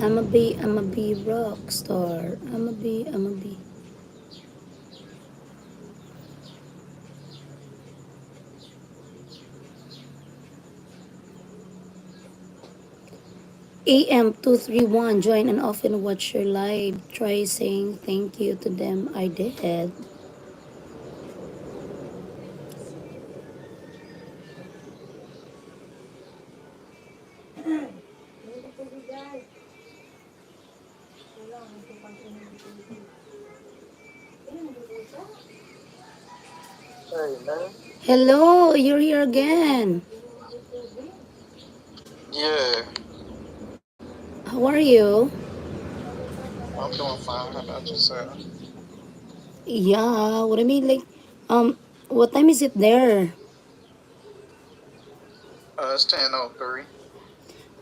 I'm a be rock star. I'm a be. AM231, join and often watch your live. Try saying thank you to them. I did. Hey, man. Hello, you're here again. Yeah, How are you? I'm doing fine. How about yourself? Yeah, what I mean, like, um, what time is it there? It's 10:03.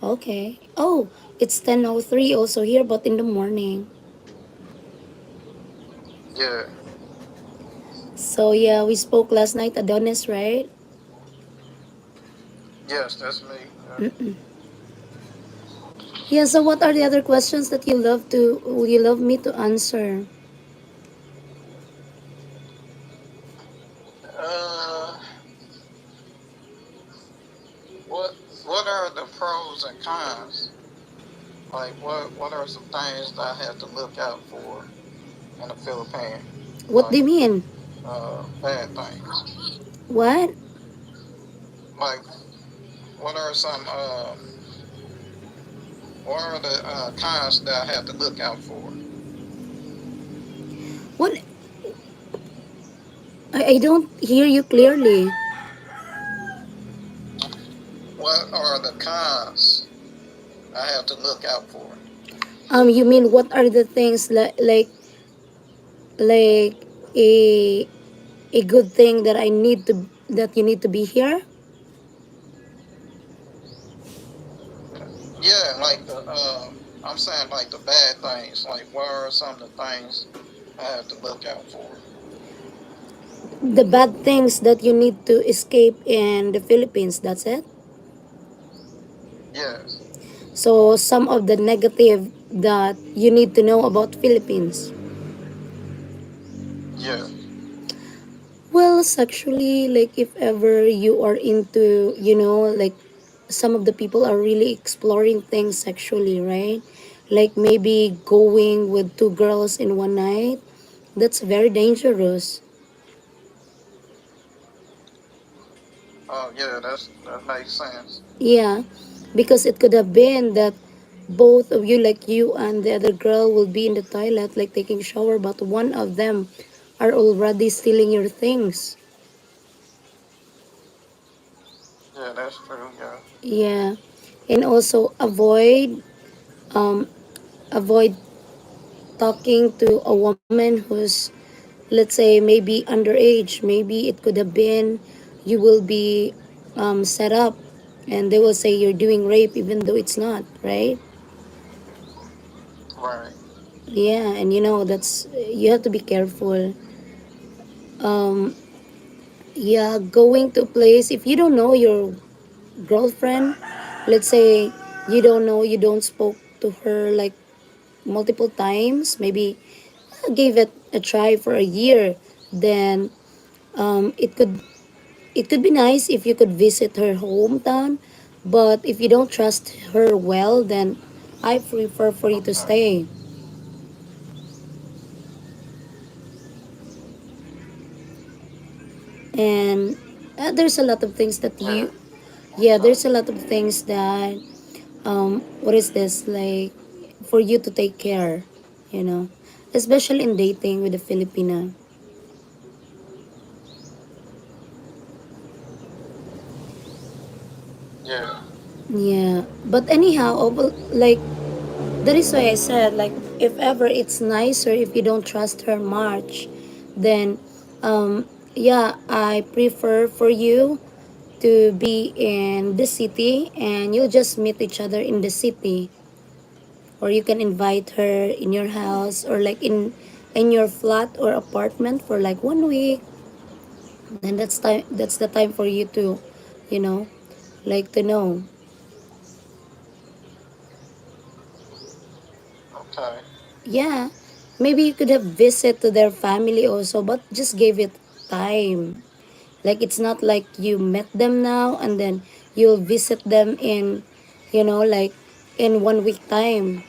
Okay. Oh, it's 10:03 also here, but in the morning. Yeah, So yeah, we spoke last night, Adonis, right? yes, that's me. Mm-mm. Yeah. So what are the other questions that you love me to answer? Uh, what what are the pros and cons? Like, what are some things that I have to look out for in the Philippines? What do Like, you mean? bad things. What? Like, what are some what are the cons that I have to look out for? What? I don't hear you clearly. What are the cons I have to look out for? You mean what are the things like a a good thing that I need to that you need to be here? Yeah, like I'm saying like the bad things. Like, what are some of the things I have to look out for? The bad things that you need to escape in the Philippines. That's it. Yes, So some of the negative that you need to know about Philippines. yeah, Well, sexually, like if ever you are into, like some of the people are really exploring things sexually, right? Like maybe going with two girls in one night. That's very dangerous. yeah, that makes sense. Yeah, because it could have been that both of you, like you and the other girl, will be in the toilet, like taking shower, but one of them are already stealing your things. Yeah, that's true. Yeah, Yeah, and also um avoid talking to a woman who's, let's say, maybe underage. Maybe it could have been you will be set up, and they will say you're doing rape, even though it's not, right? right. Yeah, and that's you have to be careful. Um, yeah, going to a place if you don't know your girlfriend, let's say you don't spoke to her like multiple times, maybe give it a try for a year, then it could be nice if you could visit her hometown, but if you don't trust her well, then I prefer for you to Okay. stay. And there's a lot of things that Yeah. you yeah, Okay. there's a lot of things that what is this, like, for you to take care, you know especially in dating with a Filipina. Yeah. Yeah, but anyhow, like, that is why I said, like, if ever it's nicer if you don't trust her much, then yeah, I prefer for you to be in the city and you'll just meet each other in the city, or you can invite her in your house or like in your flat or apartment for like 1 week. Then that's the time for you to, you know, like to know. Okay. Yeah, maybe you could have visit to their family also, but just give it time. Like it's not like you met them now and then you'll visit them in, like in 1 week time.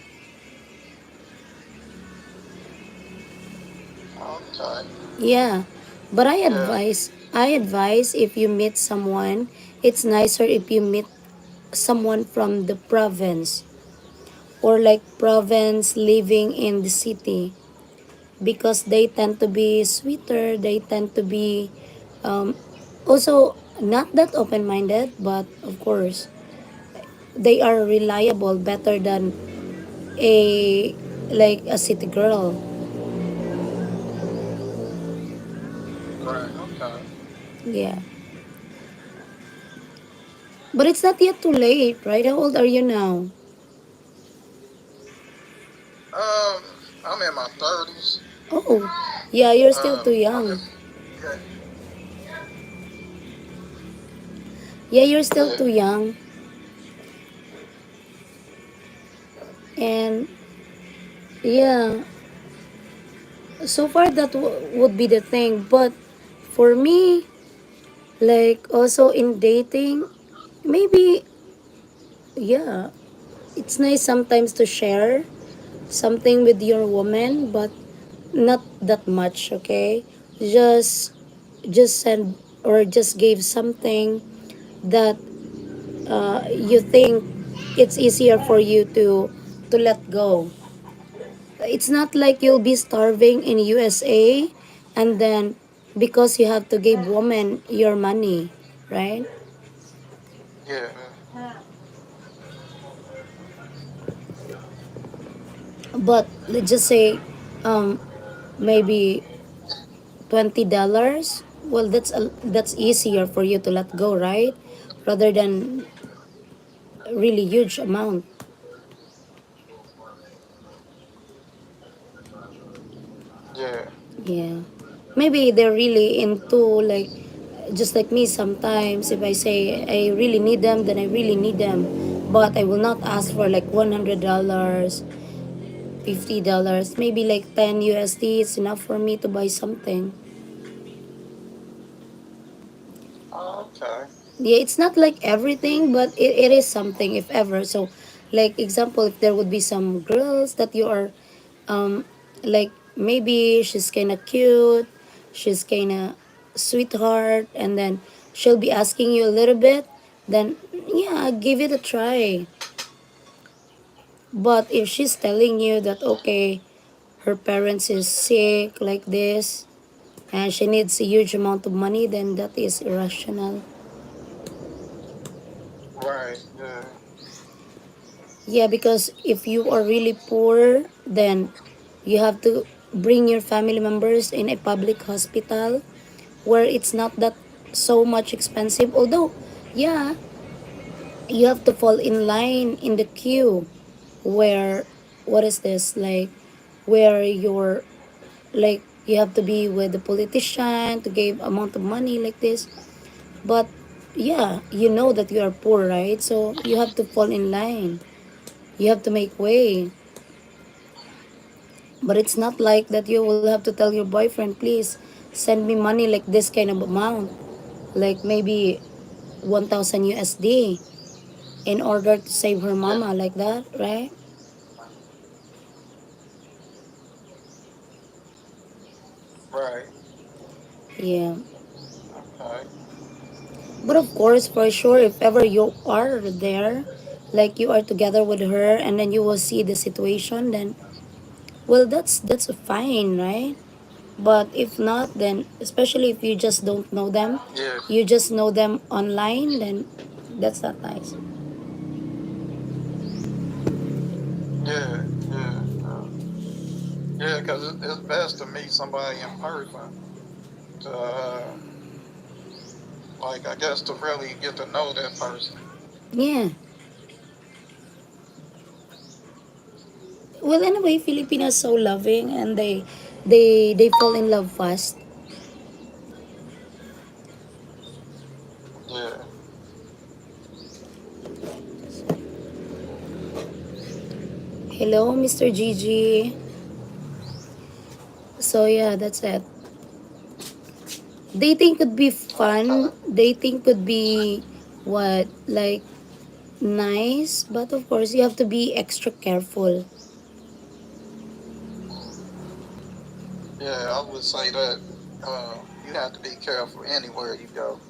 Okay. Yeah. But Yeah. I advise if you meet someone, it's nicer if you meet someone from the province or like province living in the city, because they tend to be sweeter, they tend to be um, also not that open-minded, but of course they are reliable better than a like a city girl. Right. Okay. Yeah. But it's not yet too late, right? How old are you now? I'm in my 30s. Oh, yeah, you're still too I'm young. just yeah, Yeah, you're still yeah, too young. And yeah, so far that would be the thing. But for me, like also in dating, maybe, yeah, it's nice sometimes to share something with your woman, but not that much, okay? Just just send or just give something that you think it's easier for you to let go. It's not like you'll be starving in USA and then because you have to give woman your money, right? yeah. But let's just say um maybe $20. Well, that's easier for you to let go, right? Rather than a really huge amount. Yeah. Yeah. Maybe they're really into like just like me sometimes if I say I really need them, then I really need them. But I will not ask for like $100, $50. Maybe like 10 USD is enough for me to buy something. Okay. Yeah, it's not like everything, but it is something if ever. So like example, if there would be some girls that you are um like maybe she's kind of cute, she's kind of sweetheart, and then she'll be asking you a little bit, then yeah, give it a try. But if she's telling you that okay, her parents is sick like this and she needs a huge amount of money, then that is irrational. Right. Yeah. Yeah, because if you are really poor, then you have to bring your family members in a public hospital where it's not that so much expensive. Although, yeah, you have to fall in line in the queue where, what is this? Like, where you're, like, you have to be with the politician to give amount of money like this. But, yeah, you know that you are poor, right? So, you have to fall in line. You have to make way. But it's not like that you will have to tell your boyfriend, please send me money like this kind of amount, like maybe 1,000 USD in order to save her Yeah. mama like that, right? Right. Yeah. Okay. But of course, for sure, if ever you are there, like you are together with her and then you will see the situation, then well, that's fine, right? But if not, then especially if you just don't know them, Yeah. you just know them online, then that's not nice. Yeah. Yeah. Yeah. Because it's best to meet somebody in person to Like, I guess to really get to know that person. Yeah. Well, anyway, Filipinos so loving, and they fall in love fast. Yeah. Hello, Mr. Gigi. So yeah, that's it. Dating could be fun. Okay. Dating could be what, like, nice, but of course you have to be extra careful. Yeah, I would say that you have to be careful anywhere you go.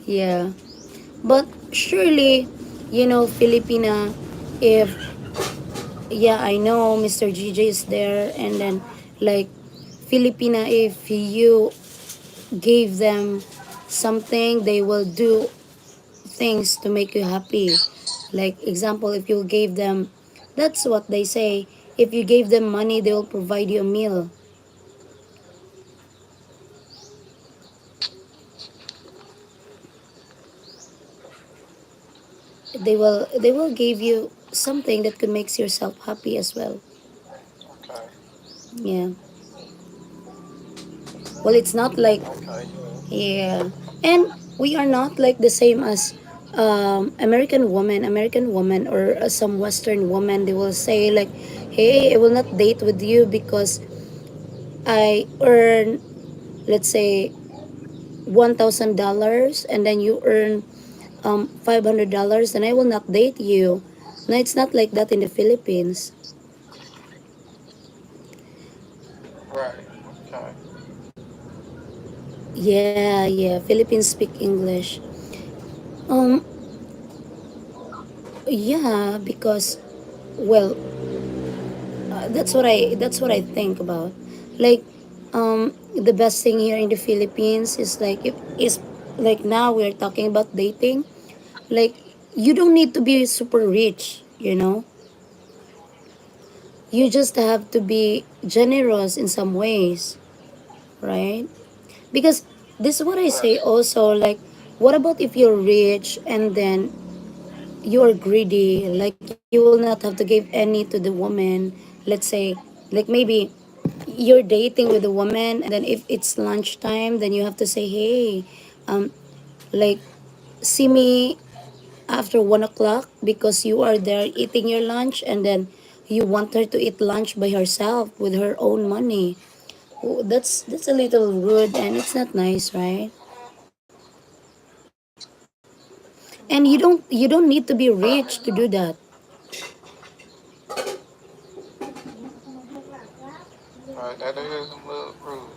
Yeah. But surely, Filipina, if, yeah, I know Mr. GJ is there, and then, like, Filipina, if you gave them something, they will do things to make you happy. Like, example, if you gave them, that's what they say. If you gave them money, they will provide you a meal. They will give you something that could make yourself happy as well. Okay. Yeah. Well, it's not like, Okay. Yeah. yeah. And we are not like the same as American woman, or some Western woman. They will say like, hey, I will not date with you because I earn, let's say, $1,000, and then you earn $500, and I will not date you. No, it's not like that in the Philippines. Right. Okay. Yeah, yeah. Philippines speak English. Um, yeah, because, well, that's what I think about. Like, the best thing here in the Philippines is like, if is like, now we're talking about dating. Like, you don't need to be super rich. You just have to be generous in some ways, right? Because this is what I say Right. also, like, what about if you're rich and then you're greedy, like you will not have to give any to the woman. Let's say, like, maybe you're dating with a woman, and then if it's lunchtime, then you have to say, hey, um like, see me after 1 o'clock, because you are there eating your lunch, and then you want her to eat lunch by herself with her own money. Oh, that's a little rude, and it's not nice, right? And you don't need to be Right. rich to do that. Right. That is a little rude.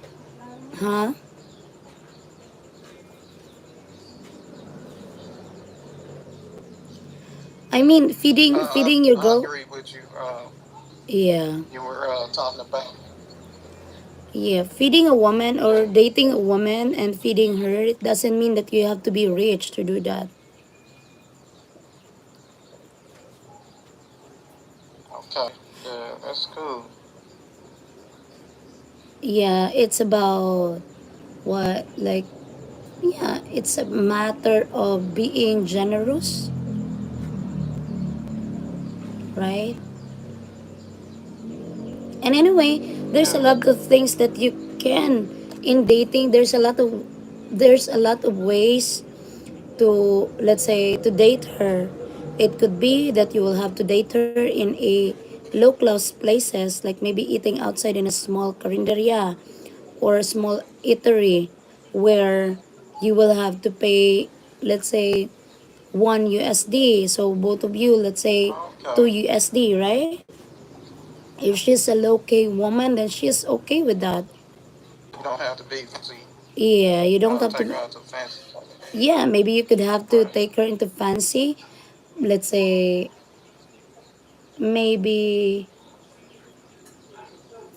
Huh? I mean, feeding your I girl. agree with you. Yeah. You were talking about. Yeah, feeding a woman or dating a woman and feeding her, it doesn't mean that you have to be rich to do that. Okay. Yeah, that's cool. Yeah, it's about what, like, yeah, it's a matter of being generous, right? And anyway, there's a Yeah. lot of things that you can in dating. There's a lot of ways to, let's say, to date her. It could be that you will have to date her in a low class places, like maybe eating outside in a small carinderia or a small eatery, where you will have to pay, let's say, 1 USD. So both of you, let's say, two Okay. USD, right? If she's a low K woman, then she's okay with that. You don't have to be fancy. Yeah, you don't have Take to. her out to fancy place. Yeah, maybe you could have to Right. take her into fancy, let's say, maybe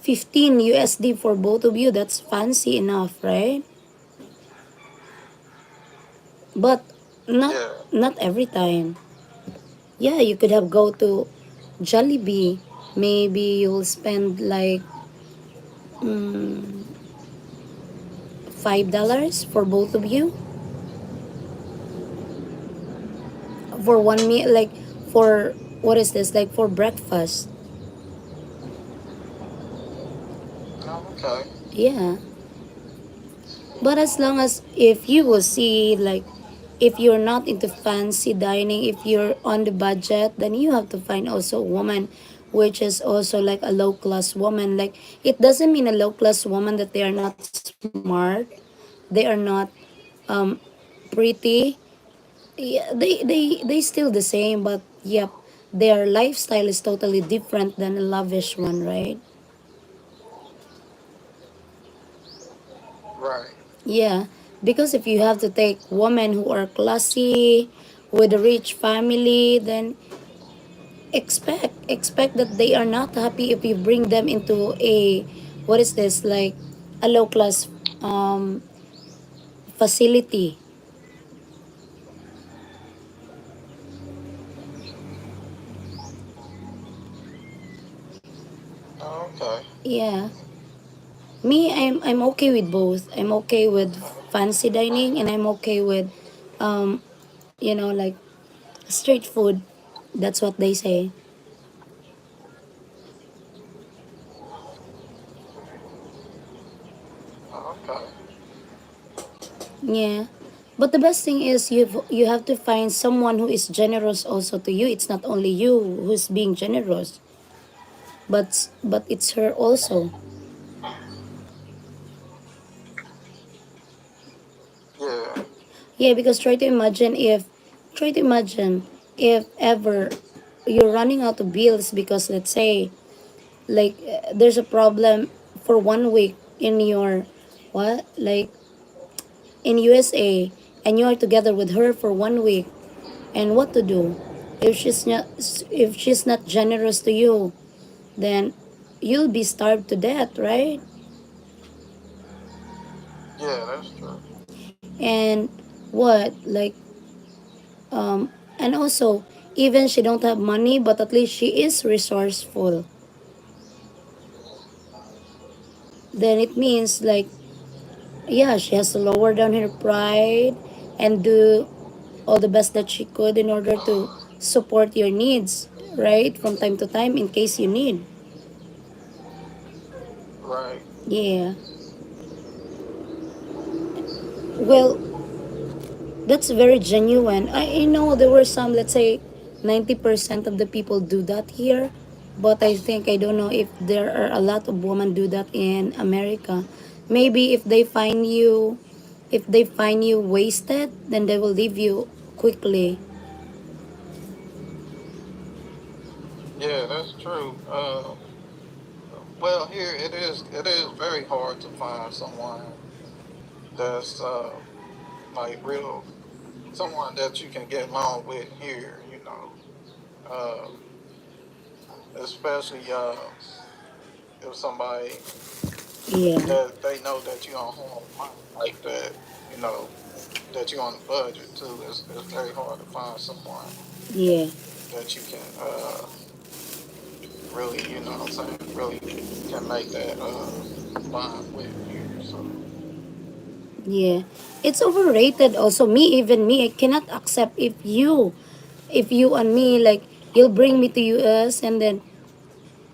15 USD for both of you. That's fancy enough, right? But not Yeah. not every time. Yeah, you could have go to Jollibee. Maybe you'll spend like, mm, $5 for both of you for one meal, like for what is this, like for breakfast. Oh, okay. Yeah, but as long as if you will see, like if you're not into fancy dining, if you're on the budget, then you have to find also a woman which is also like a low class woman. Like it doesn't mean a low class woman that they are not smart, they are not um pretty. Yeah, they still the same, but yep, their lifestyle is totally different than a lavish one, right? Right. Yeah, because if you have to take women who are classy with a rich family, then expect that they are not happy if you bring them into a, what is this, like a low class facility. Oh, okay. Yeah, me, I'm okay with both. I'm okay with fancy dining, and I'm okay with um like street food. That's what they say. Oh, okay. Yeah. But the best thing is you have to find someone who is generous also to you. It's not only you who's being generous, but it's her also. Yeah. Yeah, because try to imagine if ever you're running out of bills because let's say like there's a problem for 1 week in your what, like in USA, and you are together with her for 1 week, and what to do if she's not generous to you, then you'll be starved to death, right? Yeah, that's true. And what, like and also, even she don't have money, but at least she is resourceful, then it means like, yeah, she has to lower down her pride and do all the best that she could in order to support your needs, right, from time to time in case you need. Right. Yeah, well, that's very genuine. I know there were some, let's say 90% of the people do that here, but I think, I don't know if there are a lot of women do that in America. Maybe if they find you wasted, then they will leave you quickly. Yeah, that's true. Well, here it is very hard to find someone that's like real, someone that you can get along with here. Uh, especially if somebody Yeah, that they know that you don't have money like that. You know that you're on a budget too. It's very hard to find someone yeah, that you can really, what I'm saying, really can make that bond with here. So yeah. It's overrated also. Even me, I cannot accept if you and me, like, you'll bring me to US and then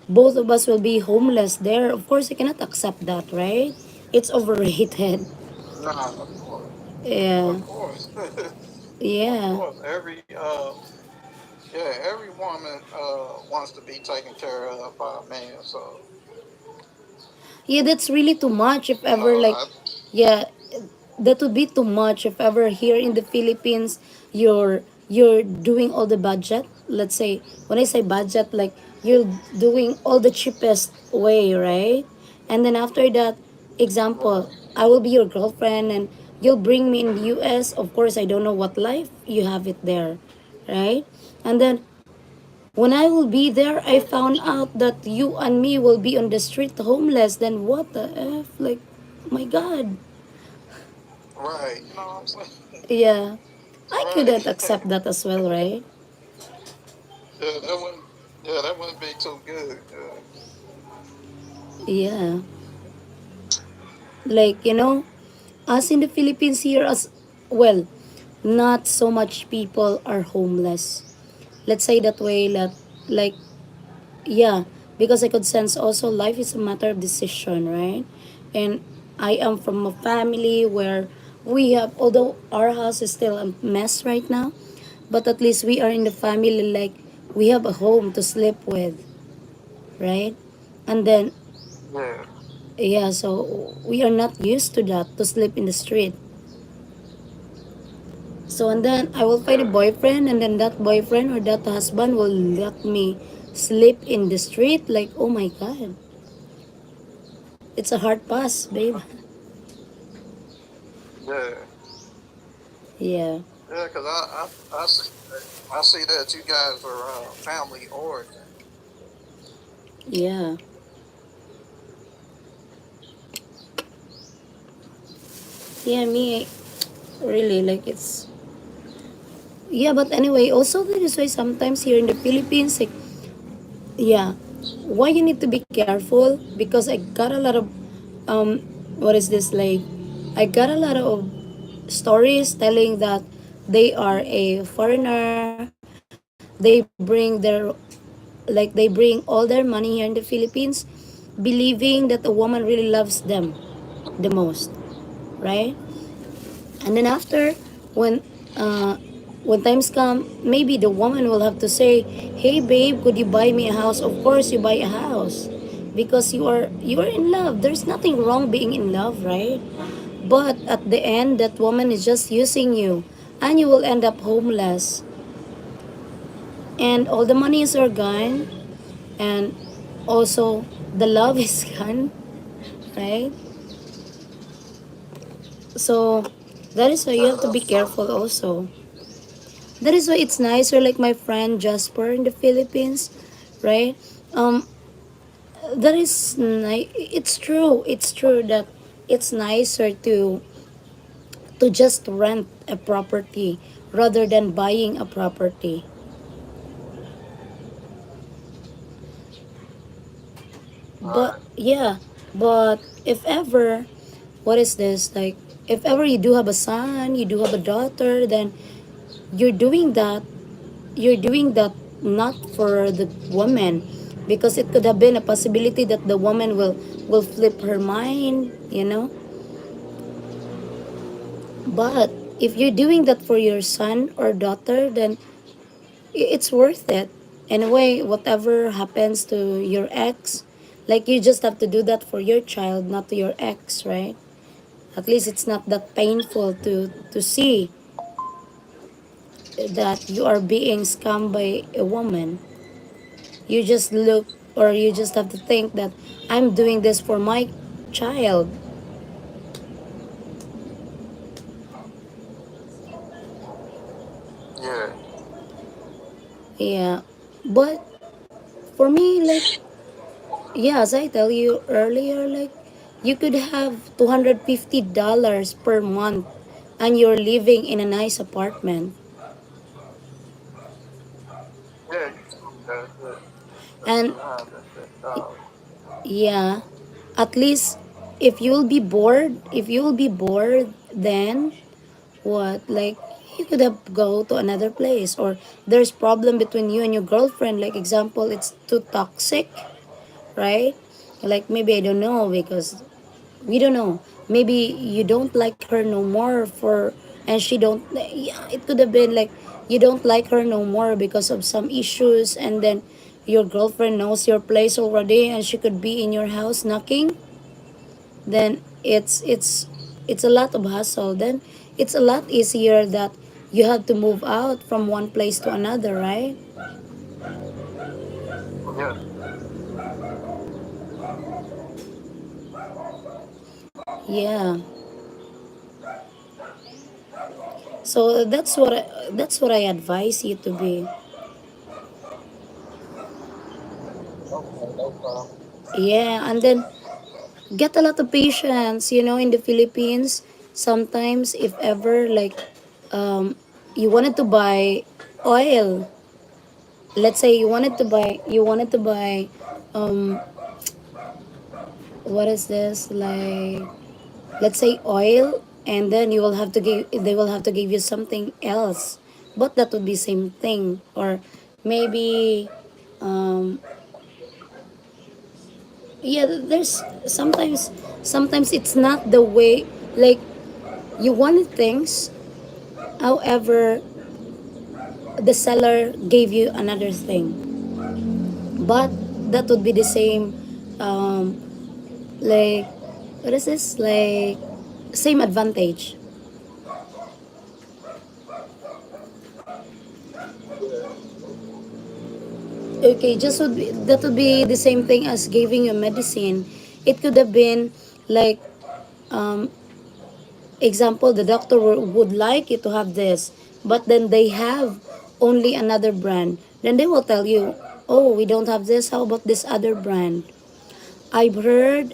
both of us will be homeless there. Of course, I cannot accept that, right? It's overrated. nah, of course, Yeah, of course, of yeah. course. Every woman wants to be taken care of by a man. So Yeah, that's really too much if ever, like, I yeah, that would be too much if ever here in the Philippines you're doing all the budget. Let's say, when I say budget, like you're doing all the cheapest way, right? And then after that, example, right, I will be your girlfriend and you'll bring me in the US. Of course, I don't know what life you have it there, right? And then when I will be there, I yeah, found that's true. out that you and me will be on the street homeless. Then what the F? Like, my God. Right, you know what I'm saying? Yeah. I Right. couldn't accept that as well, right? Yeah, that wouldn't. Yeah, that wouldn't be too good. Yeah. Like, As in the Philippines here, as well, not so much people are homeless. Let's say that way. That like yeah, because I could sense also life is a matter of decision, right? And I am from a family where we have, although our house is still a mess right now, but at least we are in the family, like we have a home to sleep with, right? And then Yeah, yeah, so we are not used to that, to sleep in the street. So and then I will find a yeah, boyfriend, and then that boyfriend or that husband will let me sleep in the street. Like, oh my god, it's a hard pass, babe. yeah, Yeah, yeah. Because I see that. I see that you guys are family origin. yeah, yeah. Me, really, like it's yeah. But anyway, also that is why sometimes here in the Philippines, like yeah, why you need to be careful, because I got a lot of um, what is this like? I got a lot of stories telling that they are a foreigner. They bring their like they bring all their money here in the Philippines, believing that the woman really loves them the most, right? And then after, when uh, when times come, maybe the woman will have to say, "Hey babe, could you buy me a house?" Of course, you buy a house because you are in love. There's nothing wrong being in love, right? But at the end, that woman is just using you, and you will end up homeless, and all the monies are gone, and also the love is gone, right? So that is why you Yeah, have to be that's so careful true. also. That is why it's nicer, like my friend Jasper in the Philippines, right? Um, that is it's true. It's true that it's nicer to just rent a property rather than buying a property. But Right. yeah, but if ever, what is this like? If ever you do have a son, you do have a daughter, then you're doing that you're doing that not for the woman, because it could have been a possibility that the woman will flip her mind, but if you're doing that for your son or daughter, then it's worth it. Anyway, whatever happens to your ex, like you just have to do that for your child, not to your ex, right? At least it's not that painful to see that you are being scammed by a woman. You just look, or you just have to think that I'm doing this for my child. Yeah, Yeah. But for me, like, yeah, as I tell you earlier, like, you could have $250 per month and you're living in a nice apartment. yeah. You told me that. Yeah, that's And $250. yeah, at least if you'll be bored, then what? Like, you could have go to another place, or there's problem between you and your girlfriend. Like example, it's too toxic, right? Like maybe I don't know, because we don't know. Maybe you don't like her no more for, and she don't. Yeah, it could have been like you don't like her no more because of some issues, and then your girlfriend knows your place already, and she could be in your house knocking. Then it's a lot of hassle. Then it's a lot easier that you have to move out from one place to another, right? Yeah, Yeah. So that's what I advise you to be. okay, no problem. Yeah, and then get a lot of patience. In the Philippines, sometimes if ever like um, you wanted to buy oil, let's say you wanted to buy um, what is this like? Let's say oil. and then you will have to give they will have to give you something else, but that would be same thing. Or maybe um yeah, there's sometimes it's not the way, like, you wanted things, however the seller gave you another thing, but that would be the same, um like, what is this, like, same advantage. Yeah. Okay, just would be, that would be the same thing as giving you medicine. It could have been like, um, example, the doctor would like you to have this, but then they have only another brand. Then they will tell you, oh, we don't have this. How about this other brand? I've heard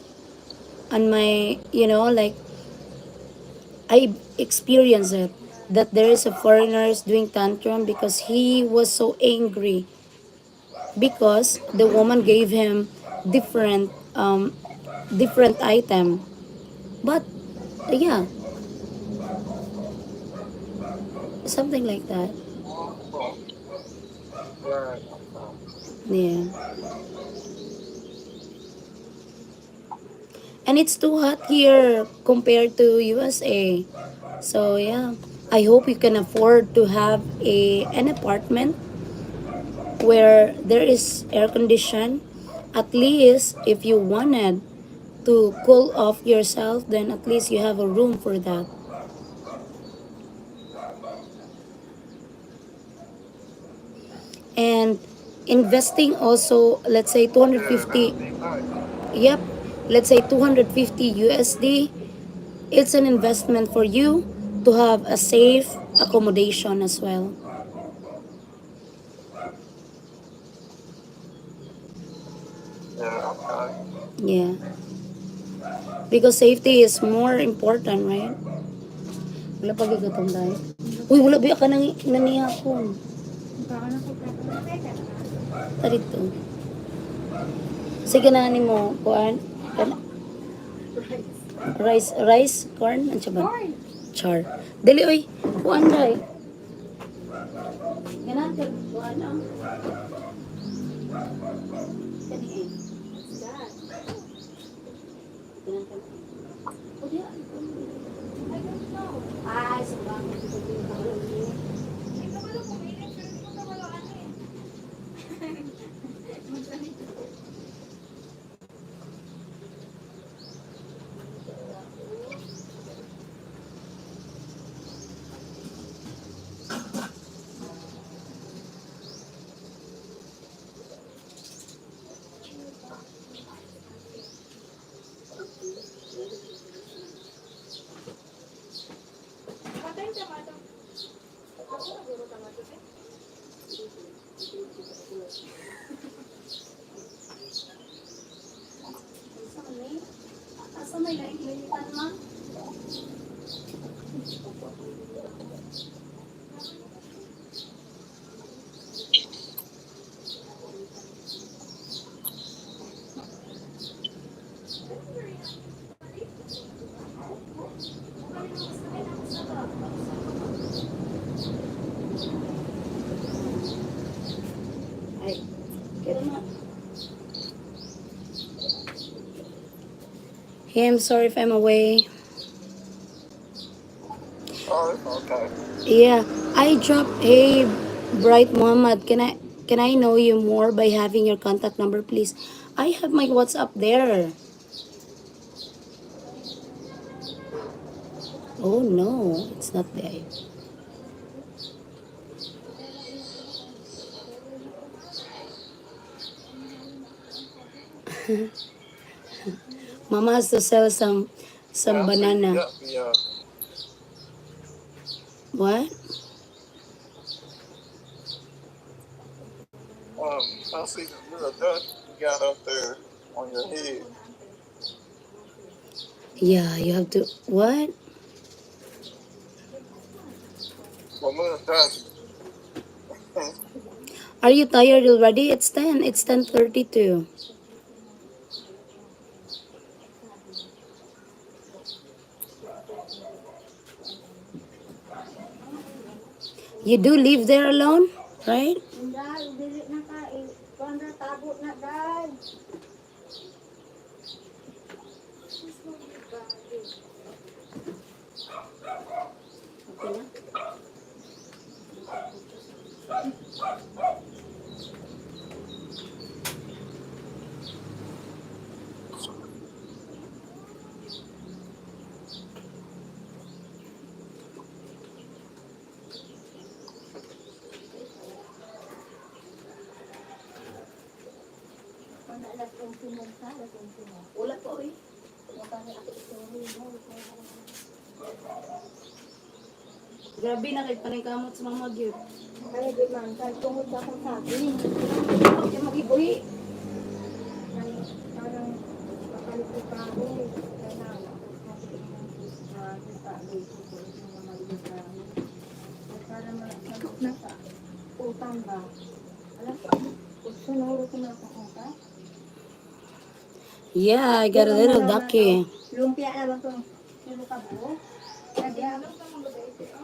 on my, like, I experienced it, that there is a foreigner doing tantrum because he was so angry because the woman gave him different different item. But yeah, something like that. Oh, right. Okay. Yeah. And it's too hot here compared to USA. So yeah, I hope you can afford to have a an apartment where there is air condition. At least if you wanted to cool off yourself, then at least you have a room for that. And investing also, let's say Yeah, that 250, would be nice. yep, let's say 250 USD, it's an investment for you to have a safe accommodation as well. Yeah, okay. Yeah, because safety is more important, right? Wala pa gigatong dahil. Uy, wala biya ka nang nanihapon. Tarito. Sige na ni mo, kuan. Rice, corn, ano siya ba? Char. Dili, oy. Kuan dahil. Ganaan ka, kuan ang. Kani eh. Ganaan ka. O di, ay, sabang. Asa may nainlilitan ma? Ay, kaya na. Hey, I'm sorry if I'm away. Oh, it's okay. Yeah, I dropped. Hey, Bright Muhammad, can I know you more by having your contact number, please? I have my WhatsApp there. Oh no, it's not there. Mama has to sell some Yeah, I see you banana. got the What? I see the little duck you got up there on your head. Yeah, you have to. What? The little ducky. Are you tired already? It's 10. It's 10:32. You do live there alone, right? Dahil, dili na ka, kuhan na, tabo na, dahil. Okay na. Kung naalas kong pinunta, alas kong pinunta. Wala po eh. Kung kami ako ito, Grabe na kay paningkamot sa mga magyud. kaya di man, kahit tungod sa akong sabi. Okay, mag-ibuhi. Ay, parang makalito pa ako. Kaya na, para malaksan sa utang ba? Alam ko, sunuro ko na akong utang. Yeah, I got a little ducky. Lumpia naman itong kilo ka buo. Kaya alam ka mong gabi ito,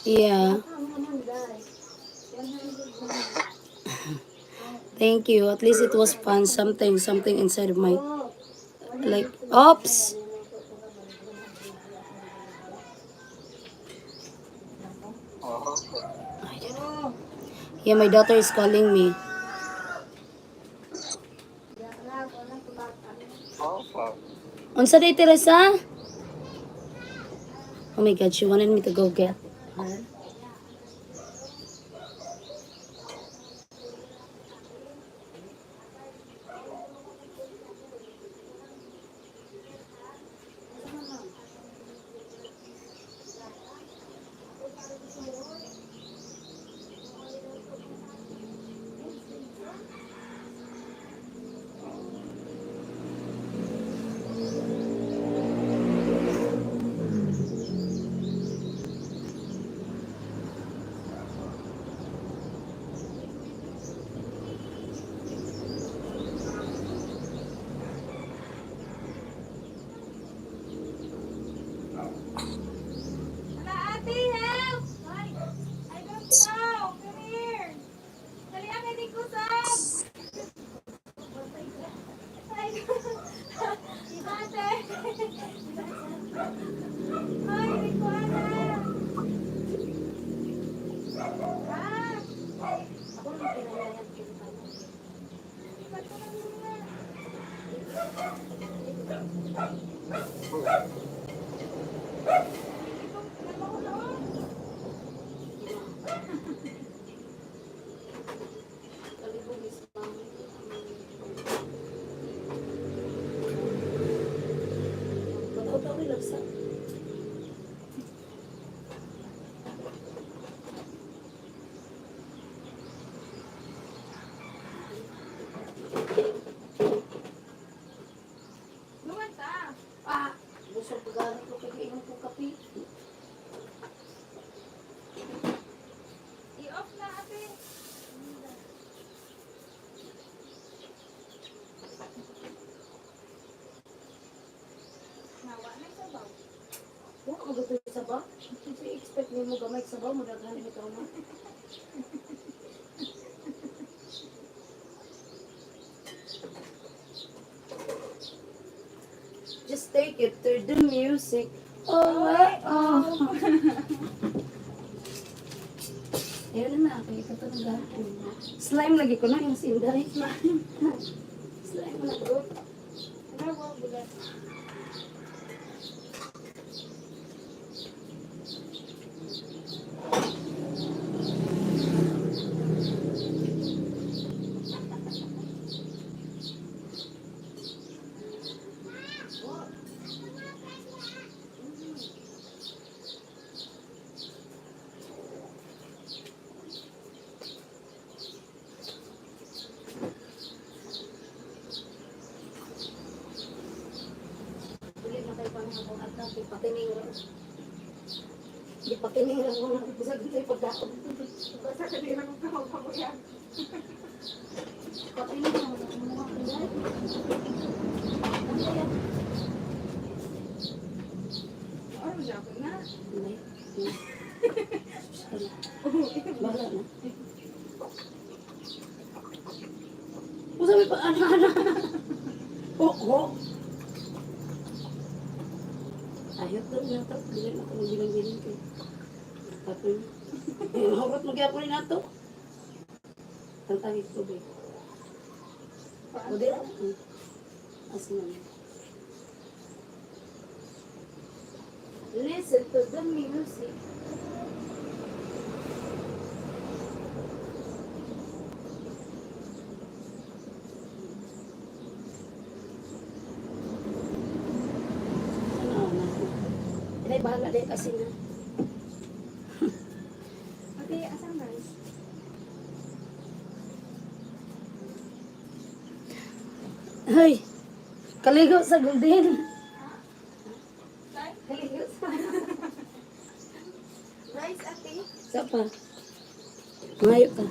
Yeah. Thank you. At least it was fun. Something inside of my, like, oops. Yeah, my daughter is calling me. Unsa day Teresa? Oh my God, she wanted me to go get her. Auntie Help! I don't know. Come here. Dali ang hindi ko sab. Ate. Ay, hindi ko alam. Ah. Ako nang pinayayat ko pa. Ipat ko lang muna. Busog pagani ko kaya ko kape. I-off na ate. Nawa na sa baw. Wa mo gusto sa ba? Kasi expect mo gamay sa ba mo daghan ni ikaw na. Just take it to the music. Oh, oh. Ayun na, kaya ito talaga. Slime lagi ko na yung sinday. Slime na ko. Ano ba bulat? Di patining lang mo na bisag sa pagkaon. Basta ka din ang pamumuyan. Patining lang mo mga kanday. Ano siya ko na? Bahala na. Kung sabi pa, anak. Oo. Ayot doon na ito. Bilang ako ng bilang-bilang ko. Tapos, mahurot magyapon rin na ito. Tantangit ko ba? O di lang. Asin na. Listen to the music. Ano na? Ay, bahala din kasi na. Ate, asan guys? Ay, kaligo sa golden. Kaligot sa rice, ate. Sapa. Ngayo ka.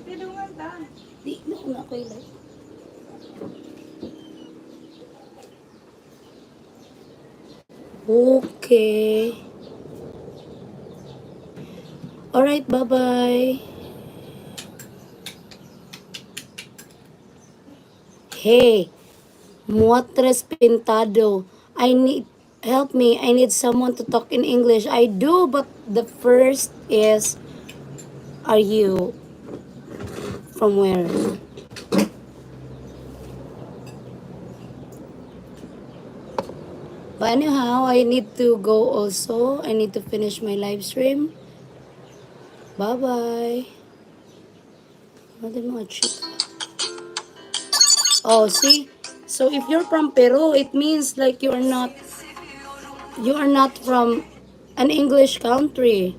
Ate, dungan ta. Di na ko na ako ilay. Okay. Alright, bye-bye. Hey, muatres pintado. I need, help me. I need someone to talk in English. I do, but the first is, are you from where? But anyhow, I need to go also. I need to finish my live stream. Bye-bye. Ano mga chika? Oh, see? So if you're from Peru, it means like you are not from an English country,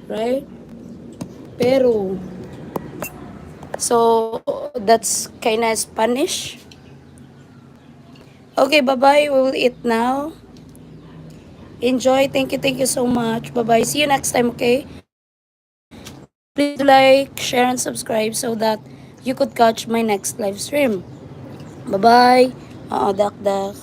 right? Peru. So that's kind of Spanish. Okay, bye-bye. We will eat now. Enjoy. Thank you so much. Bye-bye. See you next time, okay? Please like, share, and subscribe so that you could catch my next live stream. Bye-bye. Dak dak.